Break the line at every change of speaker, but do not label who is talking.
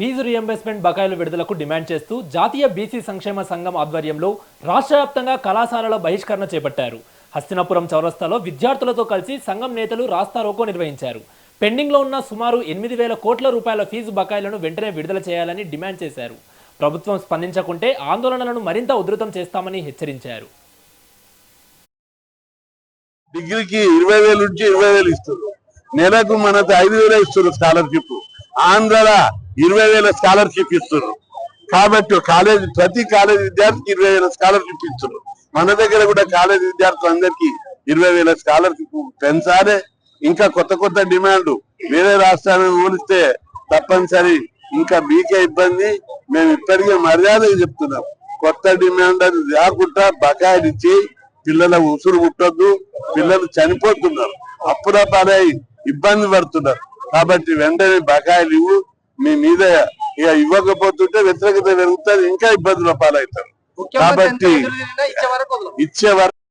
Fee reimbursement బకాయిలు విడుదలకు demand చేస్తూ జాతీయ బీసీ సంక్షేమ సంఘం ఆధ్వర్యంలో రాష్ట్ర వ్యాప్తంగా కళాశాలల బహిష్కరణ చేపట్టారు. హస్తినాపురం చౌరస్తాలో విద్యార్థులతో కలిసి సంఘం నేతలు రాస్తారోకో నిర్వహించారు. పెండింగ్లో ఉన్న సుమారు 8,000 కోట్ల రూపాయల ఫీజు బకాయిలను వెంటనే విడుదల చేయాలని డిమాండ్ చేశారు. ప్రభుత్వం స్పందించకుంటే ఆందోళనలను మరింత ఉధృతం చేస్తామని హెచ్చరించారు.
డిగ్రీకి 20,000 నుంచి 20,000 ఇస్తారు. నెలకు మనకు 5,000 ఇస్తారు స్కాలర్షిప్. ఆంధ్ర 20,000 స్కాలర్షిప్ ఇస్తున్నారు. కాబట్టి ప్రతి కాలేజ్ విద్యార్థికి 20,000 స్కాలర్షిప్ ఇస్తున్నారు. మన దగ్గర కూడా కాలేజ్ విద్యార్థులందరికీ 20,000 స్కాలర్షిప్ పెంచాలి. ఇంకా కొత్త కొత్త డిమాండ్ వేరే రాష్ట్రాలను పోలిస్తే తప్పనిసరి. ఇంకా మీకే ఇబ్బంది. మేము ఇప్పటికే మర్యాదగా చెప్తున్నాం. కొత్త డిమాండ్ అది రాకుండా బకాయిలు ఇచ్చి పిల్లల ఉసురు పుట్టొద్దు. పిల్లలు చనిపోతున్నారు, అప్పుల పాలై ఇబ్బంది పడుతున్నారు. కాబట్టి వెంటనే బకాయిలు ఇవ్వు. మీ మీద ఇక ఇవ్వకపోతుంటే వ్యతిరేకత పెరుగుతుంది, ఇంకా ఇబ్బందుల పాలవుతారు. కాబట్టి ఇచ్చే వరకు